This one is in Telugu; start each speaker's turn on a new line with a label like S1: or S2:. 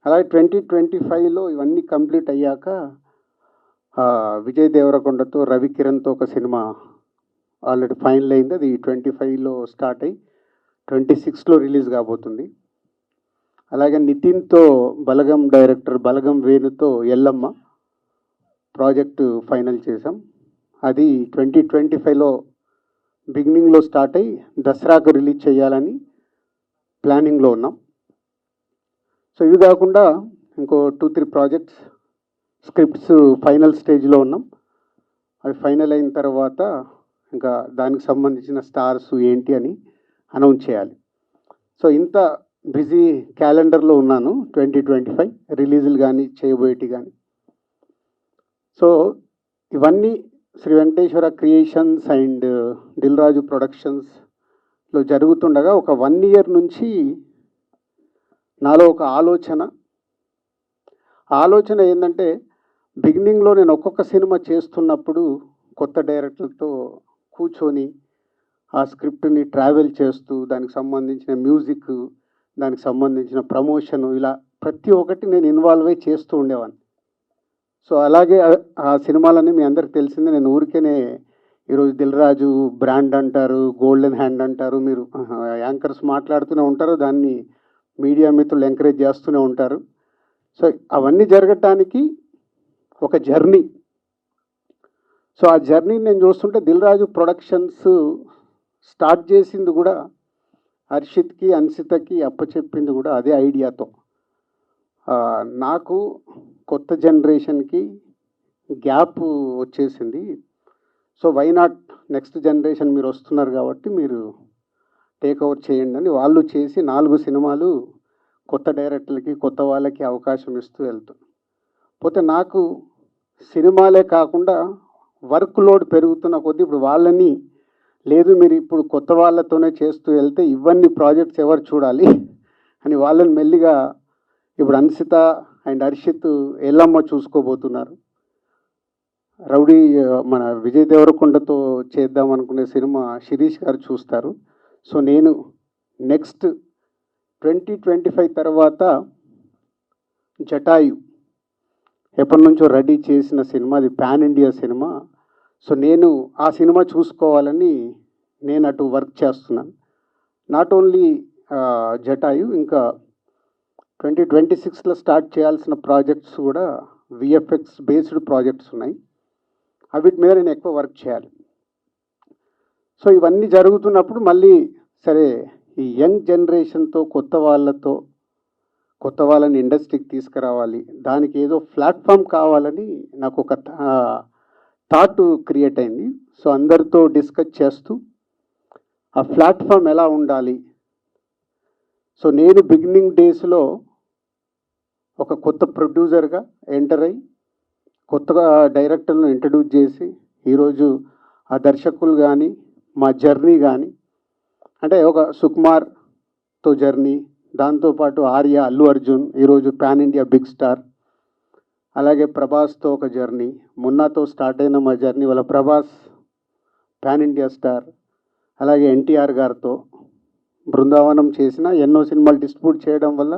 S1: అలాగే 2025లో ఇవన్నీ కంప్లీట్ అయ్యాక విజయ్ దేవరకొండతో రవికిరణ్తో ఒక సినిమా ఆల్రెడీ ఫైనల్ అయింది. అది 25లో స్టార్ట్ అయ్యి 26లో రిలీజ్ కాబోతుంది. అలాగే నితిన్తో బలగం డైరెక్టర్ బలగం వేణుతో ఎల్లమ్మ ప్రాజెక్టు ఫైనల్ చేసాం. అది 2025లో బిగినింగ్లో స్టార్ట్ అయ్యి దసరాకు రిలీజ్ చేయాలని ప్లానింగ్లో ఉన్నాం. సో ఇవి కాకుండా ఇంకో 2-3 ప్రాజెక్ట్స్ స్క్రిప్ట్స్ ఫైనల్ స్టేజ్లో ఉన్నాం. అవి ఫైనల్ అయిన తర్వాత ఇంకా దానికి సంబంధించిన స్టార్స్ ఏంటి అని అనౌన్స్ చేయాలి. సో ఇంత బిజీ క్యాలెండర్లో ఉన్నాను 2025 రిలీజులు కానీ చేయబోయేటి కానీ. సో ఇవన్నీ శ్రీ వెంకటేశ్వర క్రియేషన్స్ అండ్ దిల్ రాజు ప్రొడక్షన్స్లో జరుగుతుండగా ఒక 1 year నుంచి నాలో ఒక ఆలోచన ఏంటంటే, బిగినింగ్లో నేను ఒక్కొక్క సినిమా చేస్తున్నప్పుడు కొత్త డైరెక్టర్లతో కూర్చొని ఆ స్క్రిప్ట్ని ట్రావెల్ చేస్తూ దానికి సంబంధించిన మ్యూజిక్, దానికి సంబంధించిన ప్రమోషను, ఇలా ప్రతి ఒక్కటి నేను ఇన్వాల్వ్ అయ్యి చేస్తూ ఉండేవాడిని. సో అలాగే ఆ సినిమాలన్నీ మీ అందరికి తెలిసిందే. నేను ఊరికేనే ఈరోజు దిల్ రాజు బ్రాండ్ అంటారు, గోల్డెన్ హ్యాండ్ అంటారు, మీరు యాంకర్స్ మాట్లాడుతూనే ఉంటారు, దాన్ని మీడియా మిత్రులు ఎంకరేజ్ చేస్తూనే ఉంటారు. సో అవన్నీ జరగటానికి ఒక జర్నీ. సో ఆ జర్నీని నేను చూస్తుంటే దిల్ రాజు ప్రొడక్షన్స్ స్టార్ట్ చేసింది కూడా హర్షిత్కి అన్సితకి అప్పచెప్పింది కూడా అదే ఐడియాతో. నాకు కొత్త జనరేషన్కి గ్యాప్ వచ్చేసింది. So why not next generation మీరు వస్తున్నారు కాబట్టి మీరు టేక్ ఓవర్ చేయండి అని వాళ్ళు చేసి 4 సినిమాలు కొత్త డైరెక్టర్లకి కొత్త వాళ్ళకి అవకాశం ఇస్తూ వెళ్తాం. పోతే నాకు సినిమాలే కాకుండా వర్క్ లోడ్ పెరుగుతున్న కొద్దీ ఇప్పుడు వాళ్ళని లేదు మీరు ఇప్పుడు కొత్త వాళ్ళతోనే చేస్తూ వెళ్తే ఇవన్నీ ప్రాజెక్ట్స్ ఎవరు చూడాలి అని వాళ్ళని మెల్లిగా ఇప్పుడు అన్సిత అండ్ హర్షిత్ ఎల్లమ్మ చూసుకోబోతున్నారు. రౌడీ మన విజయ్ దేవరకొండతో చేద్దాం అనుకునే సినిమా శిరీష్ గారు చూస్తారు. సో నేను నెక్స్ట్ 2025 తర్వాత జటాయు ఎప్పటి నుంచో రెడీ చేసిన సినిమా, అది పాన్ ఇండియా సినిమా. సో నేను ఆ సినిమా చూసుకోవాలని నేను అటు వర్క్ చేస్తున్నాను. నాట్ ఓన్లీ జటాయు, ఇంకా 2026లో స్టార్ట్ చేయాల్సిన ప్రాజెక్ట్స్ కూడా విఎఫ్ఎక్స్ బేస్డ్ ప్రాజెక్ట్స్ ఉన్నాయి. అవిటి మీద నేను ఎక్కువ వర్క్ చేయాలి. సో ఇవన్నీ జరుగుతున్నప్పుడు మళ్ళీ సరే ఈ యంగ్ జనరేషన్తో కొత్త వాళ్ళని ఇండస్ట్రీకి తీసుకురావాలి, దానికి ఏదో ప్లాట్ఫామ్ కావాలని నాకు ఒక థాట్ క్రియేట్ అయింది. సో అందరితో డిస్కస్ చేస్తూ ఆ ప్లాట్ఫామ్ ఎలా ఉండాలి. సో నేను బిగినింగ్ డేస్లో ఒక కొత్త ప్రొడ్యూసర్గా ఎంటర్ అయ్యి కొత్తగా డైరెక్టర్లను ఇంట్రడ్యూస్ చేసి ఈరోజు ఆ దర్శకులు కానీ మా జర్నీ కానీ అంటే ఒక సుకుమార్తో జర్నీ, దాంతోపాటు ఆర్య, అల్లు అర్జున్ ఈరోజు పాన్ ఇండియా బిగ్ స్టార్, అలాగే ప్రభాస్తో ఒక జర్నీ, మున్నాతో స్టార్ట్ అయిన మా జర్నీ వాళ్ళ ప్రభాస్ పాన్ ఇండియా స్టార్, అలాగే ఎన్టీఆర్ గారితో బృందావనం చేసిన ఎన్నో సినిమాలు డిస్ట్రిబ్యూట్ చేయడం వల్ల